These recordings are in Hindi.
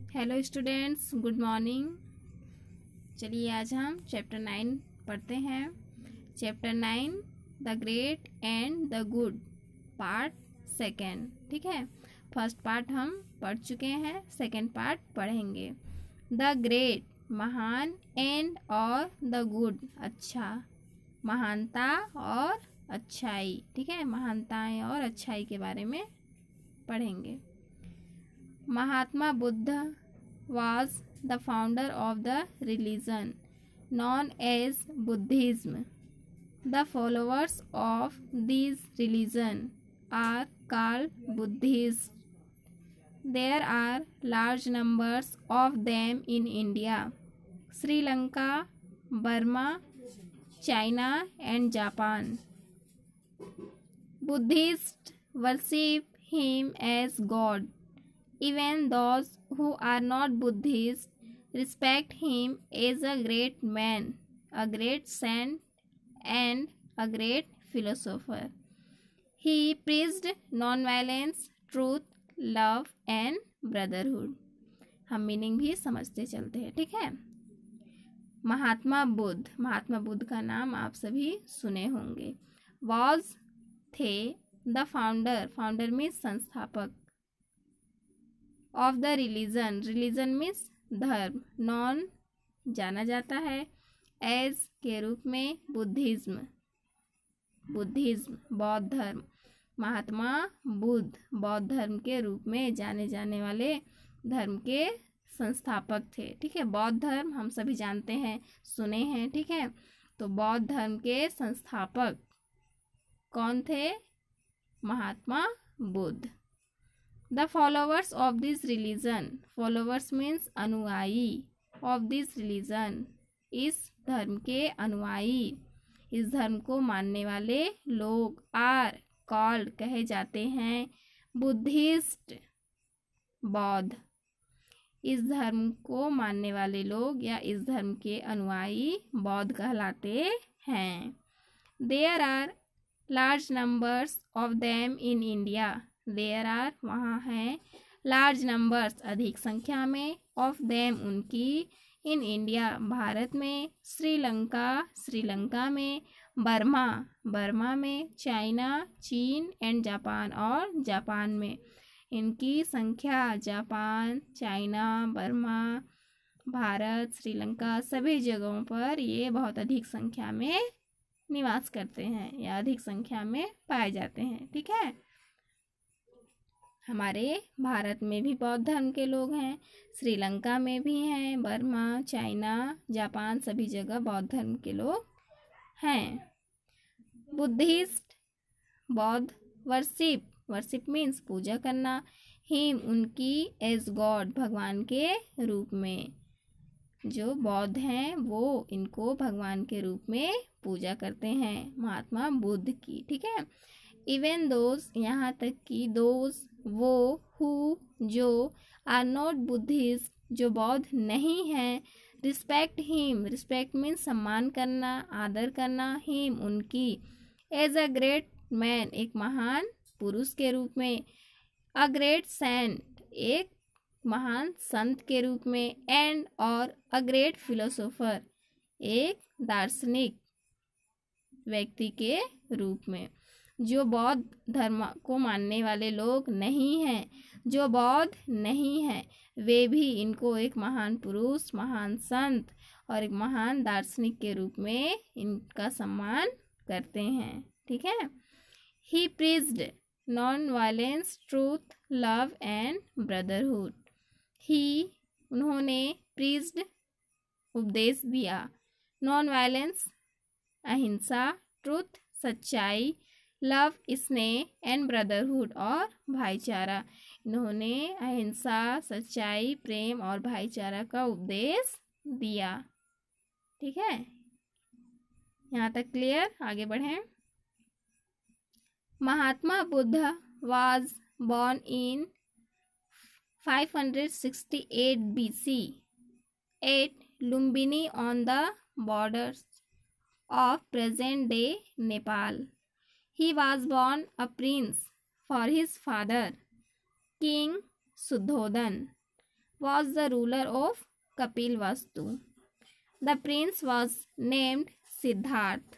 Hello students, good morning. चलिए आज हम चैप्टर 9 पढ़ते हैं। Chapter 9 the great and the good, part second. ठीक है, फर्स्ट पार्ट हम पढ़ चुके हैं, सेकेंड पार्ट पढ़ेंगे। द ग्रेट महान, एंड और द गुड अच्छा, महानता और अच्छाई। ठीक है, महानताएं और अच्छाई के बारे में पढ़ेंगे। Mahatma Buddha was the founder of the religion known as Buddhism. The followers of this religion are called Buddhists. There are large numbers of them in India, Sri Lanka, Burma, China, and Japan. Buddhists worship him as God. Even those who are not Buddhists respect him as a great man, a great saint, and a great philosopher. He preached non-violence, truth, love, and brotherhood. हम मीनिंग भी समझते चलते हैं। ठीक है, महात्मा बुद्ध का नाम आप सभी सुने होंगे। वॉज थे, द फाउंडर में संस्थापक, ऑफ द रिलीजन मीन्स धर्म, नॉन जाना जाता है, एज के रूप में, बुद्धिज्म बौद्ध धर्म। महात्मा बुद्ध बौद्ध धर्म के रूप में जाने जाने वाले धर्म के संस्थापक थे। ठीक है, बौद्ध धर्म हम सभी जानते हैं, सुने हैं। ठीक है, तो बौद्ध धर्म के संस्थापक कौन थे? Mahatma Buddha. The followers of this religion, followers means अनुयायी, of this religion, इस धर्म के अनुयायी, इस धर्म को मानने वाले लोग are called कहे जाते हैं बुद्धिस्ट, बौद्ध। इस धर्म को मानने वाले लोग या इस धर्म के अनुयायी बौद्ध कहलाते हैं। There are large numbers of them in India. There are वहाँ हैं, लार्ज नंबर्स अधिक संख्या में, ऑफ देम उनकी, इन इंडिया भारत में, श्रीलंका में, बर्मा में, चाइना चीन, एंड जापान और जापान में। इनकी संख्या Japan, China, Burma, Bharat, Sri Lanka सभी जगहों पर ये बहुत अधिक संख्या में निवास करते हैं या अधिक संख्या में पाए जाते हैं। ठीक है, हमारे भारत में भी बौद्ध धर्म के लोग हैं, श्रीलंका में भी हैं, बर्मा, चाइना, जापान सभी जगह बौद्ध धर्म के लोग हैं। बुद्धिस्ट बौद्ध, वर्शिप मीन्स पूजा करना, हिम उनकी, एज गॉड भगवान के रूप में। जो बौद्ध हैं वो इनको भगवान के रूप में पूजा करते हैं, महात्मा बुद्ध की। ठीक है, इवन दोज यहाँ तक कि दोज वो, हु जो, आर नॉट बुद्धिस्ट जो बौद्ध नहीं हैं, रिस्पेक्ट हिम, रिस्पेक्ट मीन्स सम्मान करना, आदर करना, हिम उनकी, एज अ ग्रेट मैन एक महान पुरुष के रूप में, अ ग्रेट सेंट एक महान संत के रूप में, एंड और अ ग्रेट फिलोसोफर एक दार्शनिक व्यक्ति के रूप में। जो बौद्ध धर्म को मानने वाले लोग नहीं हैं, जो बौद्ध नहीं हैं, वे भी इनको एक महान पुरुष, महान संत और एक महान दार्शनिक के रूप में इनका सम्मान करते हैं। ठीक है, he preached non violence, truth, love and brotherhood. He उन्होंने प्रीच्ड उपदेश दिया, नॉन वायलेंस अहिंसा, ट्रूथ सच्चाई, लव स्नेह, एंड ब्रदरहुड और भाईचारा। इन्होंने अहिंसा, सच्चाई, प्रेम और भाईचारा का उपदेश दिया। ठीक है, यहाँ तक क्लियर? आगे बढ़ें। Mahatma Buddha was born in 568 BC at Lumbini on the borders of present-day Nepal. He was born a prince for his father, King Suddhodan. was the ruler of Kapilvastu. The prince was named Siddharth.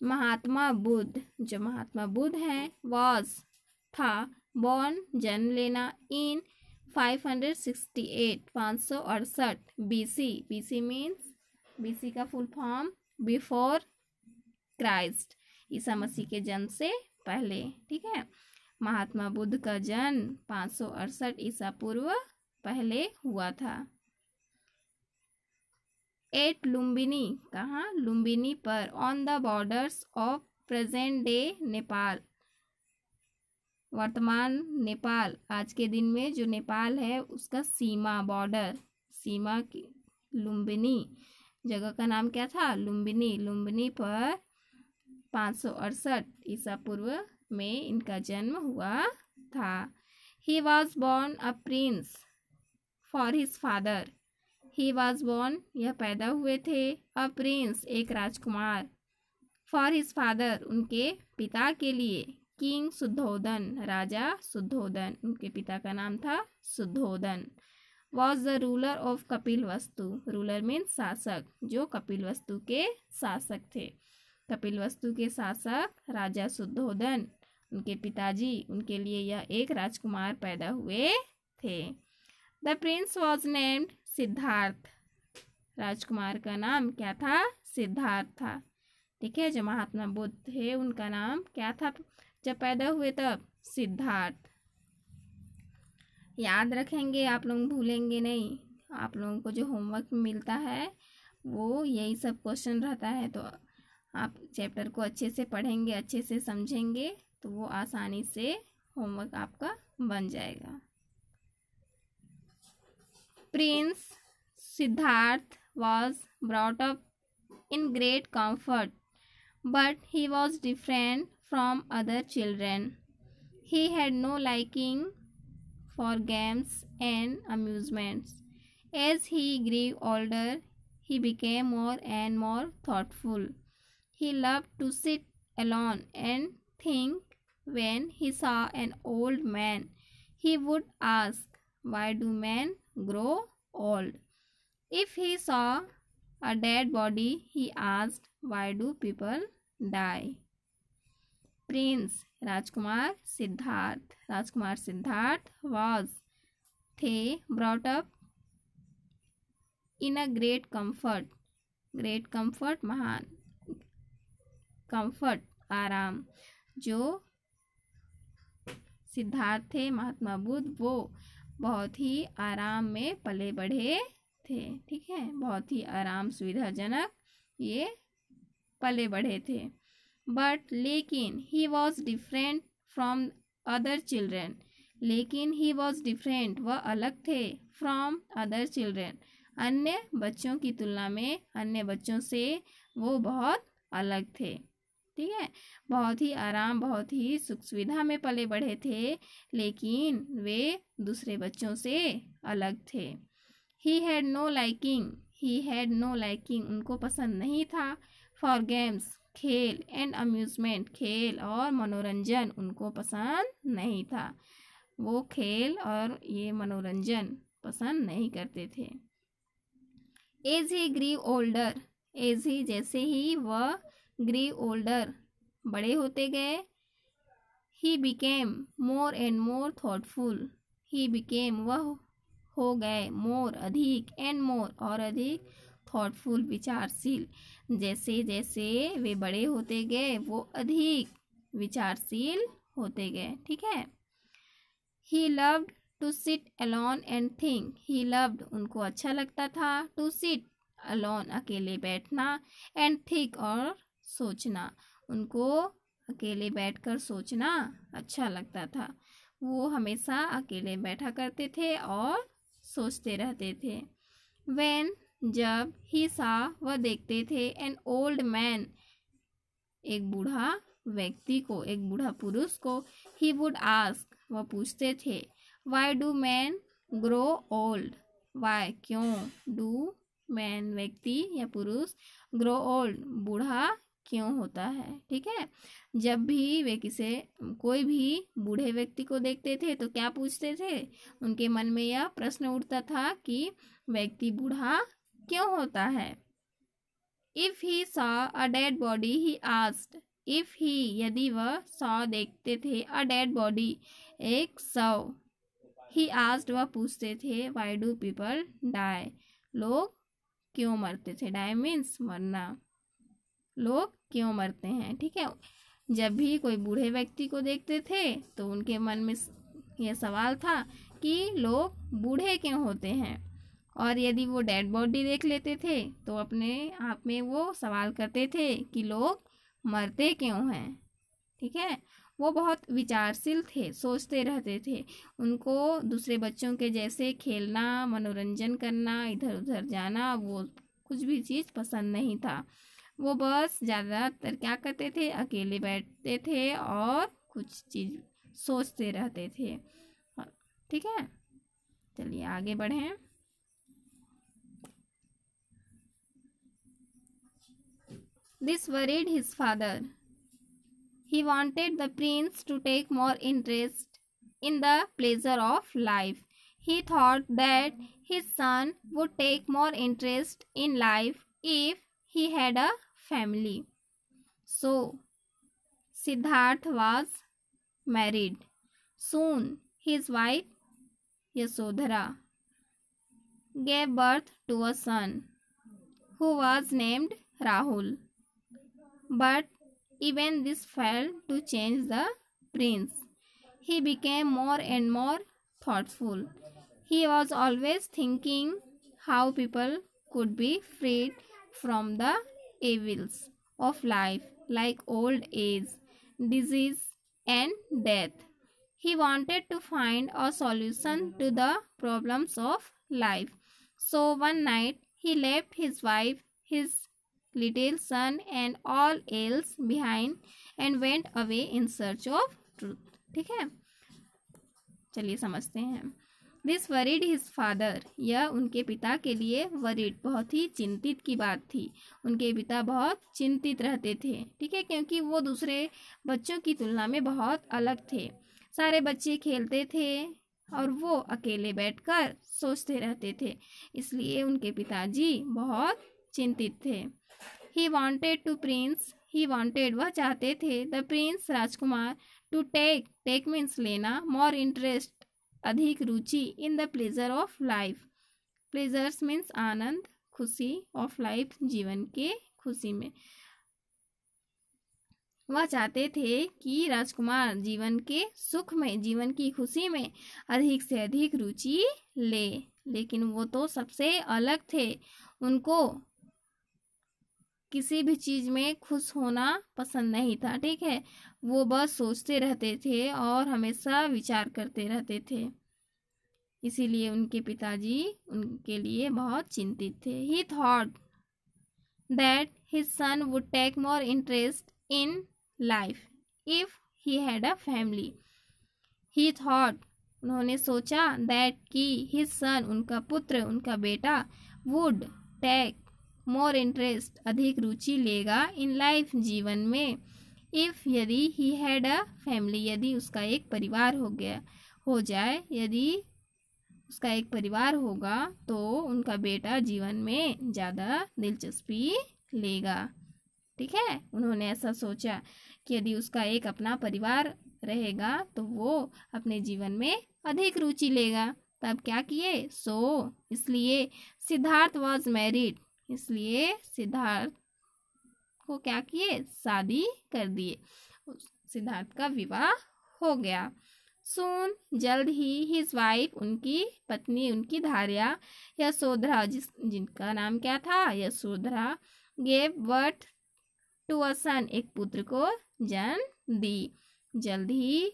Mahatma Buddha, जो महात्मा बुद्ध हैं, was था, born जन्म लेना, in 568 568 BC. BC means BC का full form before Christ, Isa Masih के जन्म से पहले। ठीक है, महात्मा बुद्ध का जन्म 568 ईसा पूर्व पहले हुआ था। एट लुम्बिनी, कहाँ? लुम्बिनी पर, on the borders of present day Nepal, वर्तमान नेपाल, आज के दिन में जो नेपाल है उसका सीमा, बॉर्डर, सीमा की लुम्बिनी, जगह का नाम क्या था? लुम्बिनी। लुम्बिनी पर 568 ईसा पूर्व में इनका जन्म हुआ था। He was born a prince for his father. He was born, यह पैदा हुए थे, अ प्रिंस, एक राजकुमार, फॉर हिज फादर, उनके पिता के लिए, किंग शुद्धोधन, राजा शुद्धोधन, उनके पिता का नाम था Shuddhodana. Was the ruler of Kapilavastu. Ruler means शासक, जो कपिलवस्तु के शासक थे। कपिलवस्तु के शासक राजा शुद्धोधन, उनके पिताजी, उनके लिए यह एक राजकुमार पैदा हुए थे। The prince was named Siddhartha. राजकुमार का नाम क्या था? सिद्धार्थ था। ठीक है, जो महात्मा बुद्ध थे उनका नाम क्या था जब पैदा हुए? तब सिद्धार्थ। याद रखेंगे, आप लोग भूलेंगे नहीं। आप लोगों को जो होमवर्क मिलता है वो यही सब क्वेश्चन रहता है, तो आप चैप्टर को अच्छे से पढ़ेंगे, अच्छे से समझेंगे, तो वो आसानी से होमवर्क आपका बन जाएगा। Prince Siddharth was brought up in great comfort, but he was different from other children. He had no liking for games and amusements. As he grew older, he became more and more thoughtful. He loved to sit alone and think. When he saw an old man, he would ask, "Why do men grow old?" If he saw a dead body, he asked, "Why do people die?" Prince, Rajkumar Siddharth, Rajkumar Siddharth was, थे, brought up in a great comfort, great comfort, महान, comfort, आराम, जो सिद्धार्थ थे महात्मा बुद्ध, वो बहुत ही आराम में पले बढ़े थे। ठीक है, बहुत ही आराम, सुविधाजनक ये पले बढ़े थे। बट लेकिन he was different from other children, लेकिन ही वॉज डिफरेंट, वह अलग थे, फ्रॉम अदर चिल्ड्रेन, अन्य बच्चों की तुलना में, अन्य बच्चों से वो बहुत अलग थे। ठीक है, बहुत ही आराम, बहुत ही सुख सुविधा में पले बढ़े थे, लेकिन वे दूसरे बच्चों से अलग थे। He had no liking, he had no liking, उनको पसंद नहीं था, फॉर गेम्स, खेल, एंड अम्यूजमेंट, खेल और मनोरंजन उनको पसंद नहीं था। वो खेल और ये मनोरंजन पसंद नहीं करते थे। As he grew older, as he, जैसे ही वह, ग्रीव ओल्डर, बड़े होते गए, he became more and more thoughtful, he became, वह हो गए, मोर अधिक, एंड मोर और अधिक, थॉटफुल विचारशील, जैसे जैसे वे बड़े होते गए वो अधिक विचारशील होते गए। ठीक है, he loved to sit alone and think, he loved, उनको अच्छा लगता था, टू सिट, अलोन, अकेले बैठना, एंड थिंक, और सोचना, उनको अकेले बैठकर सोचना अच्छा लगता था। वो हमेशा अकेले बैठा करते थे और सोचते रहते थे। When, जब, ही सा, वह देखते थे, एन ओल्ड मैन, एक बूढ़ा व्यक्ति को, एक बूढ़ा पुरुष को, ही वुड आस्क, वह पूछते थे, why do man grow old, why, क्यों, डू मैन, व्यक्ति या पुरुष, ग्रो ओल्ड, बूढ़ा क्यों होता है। ठीक है, जब भी वे कोई भी बूढ़े व्यक्ति को देखते थे तो क्या पूछते थे, उनके मन में यह प्रश्न उठता था कि व्यक्ति बूढ़ा क्यों होता है। If he saw a dead body he asked, if he यदि वह सॉ देखते थे, अ डेड बॉडी एक शव, ही आस्क्ड वह पूछते थे, व्हाई डू पीपल डाई, लोग क्यों मरते थे। डाई मीन्स मरना, लोग क्यों मरते हैं। ठीक है, जब भी कोई बूढ़े व्यक्ति को देखते थे तो उनके मन में यह सवाल था कि लोग बूढ़े क्यों होते हैं। और यदि वो डेड बॉडी देख लेते थे तो अपने आप में वो सवाल करते थे कि लोग मरते क्यों हैं। ठीक है, वो बहुत विचारशील थे, सोचते रहते थे। उनको दूसरे बच्चों के जैसे खेलना, मनोरंजन करना, इधर उधर जाना, वो कुछ भी चीज़ पसंद नहीं था। वो बस ज़्यादातर क्या करते थे, अकेले बैठते थे और कुछ चीज़ सोचते रहते थे। ठीक है, चलिए आगे बढ़ें। This worried his father. He wanted the prince to take more interest in the pleasure of life. He thought that his son would take more interest in life if he had a family. So, Siddharth was married. Soon, his wife Yasodhara gave birth to a son who was named Rahul. But even this failed to change the prince. He became more and more thoughtful. He was always thinking how people could be freed from the evils of life, like old age, disease, and death. He wanted to find a solution to the problems of life. So one night he left his wife, his little son, and all else behind and went away in search of truth. ठीक है, चलिए समझते हैं। दिस वरीड हिज फादर, यह उनके पिता के लिए वरीड बहुत ही चिंतित की बात थी। उनके पिता बहुत चिंतित रहते थे। ठीक है, क्योंकि वो दूसरे बच्चों की तुलना में बहुत अलग थे। सारे बच्चे खेलते थे और वो अकेले बैठकर सोचते रहते थे, इसलिए उनके पिताजी बहुत चिंतित थे। He wanted to prince, he wanted वह चाहते थे, द प्रिंस राजकुमार, टू टेक मीन्स लेना, मोर इंटरेस्ट अधिक रुचि, in the pleasure of life, pleasures means आनंद, खुशी, ऑफ लाइफ जीवन के खुशी में। वह चाहते थे कि राजकुमार जीवन के सुख में, जीवन की खुशी में अधिक से अधिक रुचि ले, लेकिन वो तो सबसे अलग थे। उनको किसी भी चीज़ में खुश होना पसंद नहीं था। ठीक है, वो बस सोचते रहते थे और हमेशा विचार करते रहते थे, इसीलिए उनके पिताजी उनके लिए बहुत चिंतित थे। He thought that his son would take more interest in life if he had a family. He thought, उन्होंने सोचा, दैट कि हिज सन उनका पुत्र, उनका बेटा, वुड टेक मोर इंटरेस्ट अधिक रुचि लेगा, इन लाइफ जीवन में, इफ यदि ही हैड अ फैमिली यदि उसका एक परिवार हो जाए, यदि उसका एक परिवार होगा तो उनका बेटा जीवन में ज़्यादा दिलचस्पी लेगा। ठीक है, उन्होंने ऐसा सोचा कि यदि उसका एक अपना परिवार रहेगा तो वो अपने जीवन में अधिक रुचि लेगा। तब क्या किए, इसलिए सिद्धार्थ वॉज मैरिड, इसलिए सिद्धार्थ को क्या किए, शादी कर दिए, सिद्धार्थ का विवाह हो गया। सून, जल्द ही, हिज वाइफ, उनकी पत्नी, उनकी धारिया, यशोधरा, जिनका नाम क्या था, Yashodhara, gave birth to a son, एक पुत्र को जन्म दी। जल्द ही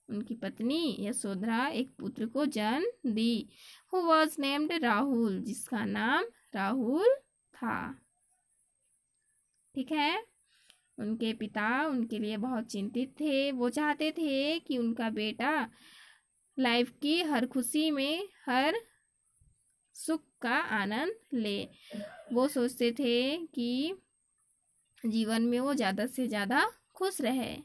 उनकी पत्नी यशोधरा एक पुत्र को जन्म दी, हु वॉज नेम्ड राहुल, जिसका नाम राहुल था। ठीक है, उनके पिता उनके लिए बहुत चिंतित थे। वो चाहते थे कि उनका बेटा लाइफ की हर खुशी में, हर सुख का आनंद ले। वो सोचते थे कि जीवन में वो ज़्यादा से ज़्यादा खुश रहे।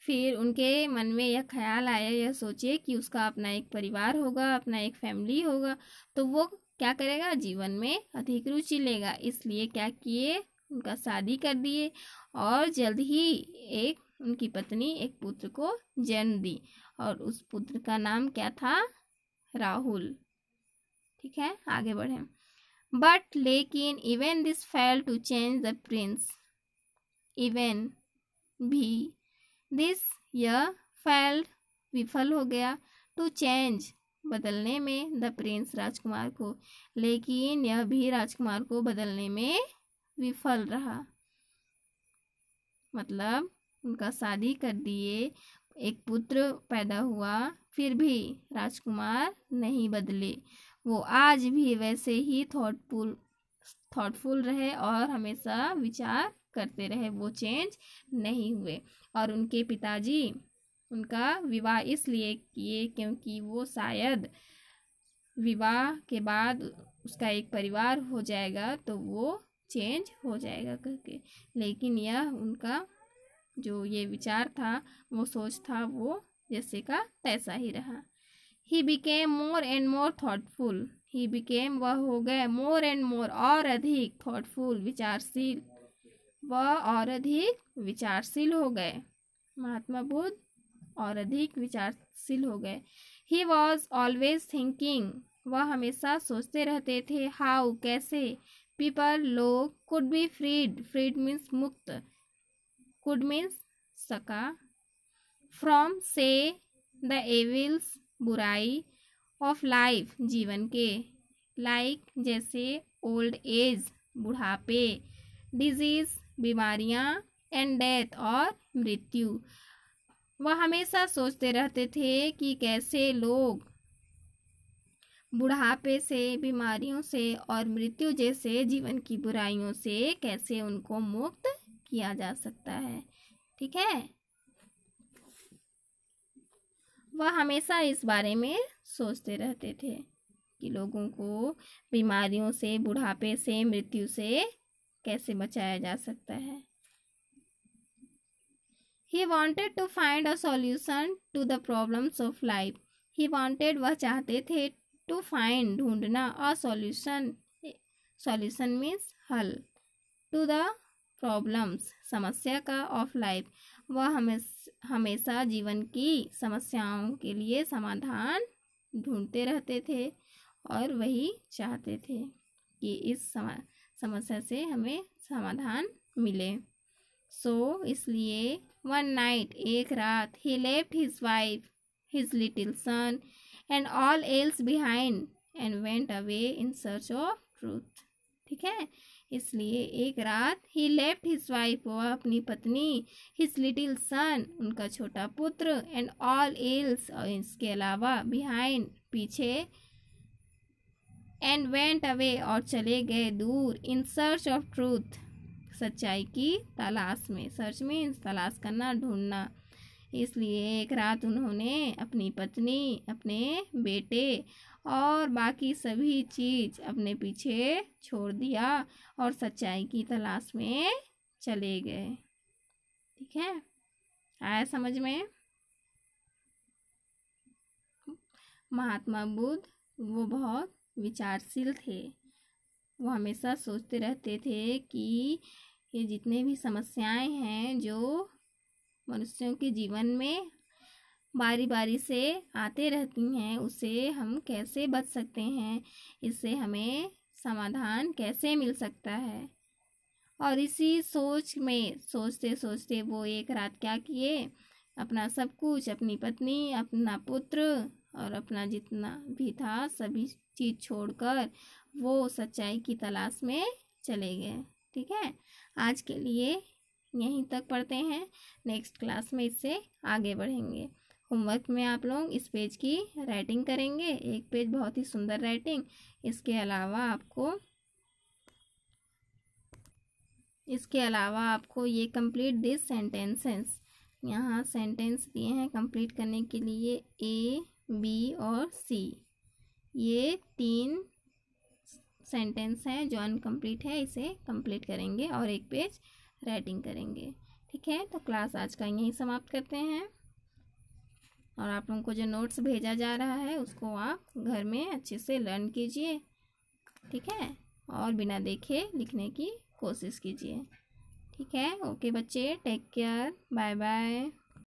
फिर उनके मन में यह ख्याल आया, यह सोचे कि उसका अपना एक परिवार होगा, अपना एक फैमिली होगा, तो वो क्या करेगा, जीवन में अधिक रुचि लेगा। इसलिए क्या किए, उनका शादी कर दिए और जल्द ही एक उनकी पत्नी एक पुत्र को जन्म दी और उस पुत्र का नाम क्या था, राहुल। ठीक है, आगे बढ़े। बट लेकिन even this fail to change the prince, even भी दिस यह फेल्ड विफल हो गया, टू चेंज बदलने में, द प्रिंस राजकुमार को, लेकिन यह भी राजकुमार को बदलने में विफल रहा। मतलब उनका शादी कर दिए, एक पुत्र पैदा हुआ, फिर भी राजकुमार नहीं बदले। वो आज भी वैसे ही थॉटफुल रहे और हमेशा विचार करते रहे, वो चेंज नहीं हुए। और उनके पिताजी उनका विवाह इसलिए किए क्योंकि वो शायद विवाह के बाद उसका एक परिवार हो जाएगा तो वो चेंज हो जाएगा करके। लेकिन यह उनका जो ये विचार था, वो सोच था, वो जैसे का तैसा ही रहा। ही became more and more thoughtful, he became वह हो गए, मोर एंड मोर और अधिक, थॉटफुल विचारशील, वह और अधिक विचारशील हो गए। महात्मा बुद्ध और अधिक विचारशील हो गए। ही वॉज ऑलवेज थिंकिंग, वह हमेशा सोचते रहते थे, हाउ कैसे, पीपल लोग, could be freed, freed means मुक्त, कुड मीन्स सका, फ्रॉम से द एविल्स बुराई, ऑफ लाइफ जीवन के, लाइक जैसे, ओल्ड एज बुढ़ापे, डिजीज बीमारियां, एंड डेथ और मृत्यु। वह हमेशा सोचते रहते थे कि कैसे लोग बुढ़ापे से, बीमारियों से और मृत्यु जैसे जीवन की बुराइयों से कैसे उनको मुक्त किया जा सकता है। ठीक है, वह हमेशा इस बारे में सोचते रहते थे कि लोगों को बीमारियों से, बुढ़ापे से, मृत्यु से कैसे बचाया जा सकता है। He wanted to find a solution to the problems of life. He wanted, वह चाहते थे, to find ढूंढना, a solution, solution means हल, to the problems समस्या का, of life वह हमेशा जीवन की समस्याओं के लिए समाधान ढूंढते रहते थे और वही चाहते थे कि इस समस्या से हमें समाधान मिले। सो इसलिए वन नाइट, एक रात, he left his wife, his little son and all else behind and went away in search of truth. ठीक है, इसलिए एक रात, ही लेफ्ट हिज वाइफ, वह अपनी पत्नी, हिज लिटिल सन, उनका छोटा पुत्र, एंड ऑल एल्स, और इसके अलावा, बिहाइंड पीछे, एंड वेंट अवे और चले गए दूर, इन सर्च ऑफ ट्रूथ सच्चाई की तलाश में, सर्च मीन्स तलाश करना, ढूंढना। इसलिए एक रात उन्होंने अपनी पत्नी, अपने बेटे और बाकी सभी चीज अपने पीछे छोड़ दिया और सच्चाई की तलाश में चले गए। ठीक है, आया समझ में? महात्मा बुद्ध वो बहुत विचारशील थे, वो हमेशा सोचते रहते थे कि ये जितने भी समस्याएं हैं जो मनुष्यों के जीवन में बारी बारी से आते रहती हैं, उससे हम कैसे बच सकते हैं, इससे हमें समाधान कैसे मिल सकता है। और इसी सोच में सोचते सोचते वो एक रात क्या किए, अपना सब कुछ, अपनी पत्नी, अपना पुत्र और अपना जितना भी था सभी चीज़ छोड़कर वो सच्चाई की तलाश में चले गए। ठीक है, आज के लिए यहीं तक पढ़ते हैं, नेक्स्ट क्लास में इससे आगे बढ़ेंगे। होमवर्क में आप लोग इस पेज की राइटिंग करेंगे, एक पेज बहुत ही सुंदर राइटिंग। इसके अलावा आपको ये कंप्लीट दिस सेंटेंसेस, यहाँ सेंटेंस दिए हैं कंप्लीट करने के लिए, ए, बी और सी, ये 3 सेंटेंस हैं जो अनकम्प्लीट है, इसे कंप्लीट करेंगे और एक पेज राइटिंग करेंगे। ठीक है, तो क्लास आज का यहीं समाप्त करते हैं। और आप लोगों को जो नोट्स भेजा जा रहा है उसको आप घर में अच्छे से लर्न कीजिए। ठीक है, और बिना देखे लिखने की कोशिश कीजिए। ठीक है, ओके बच्चे, टेक केयर, बाय बाय।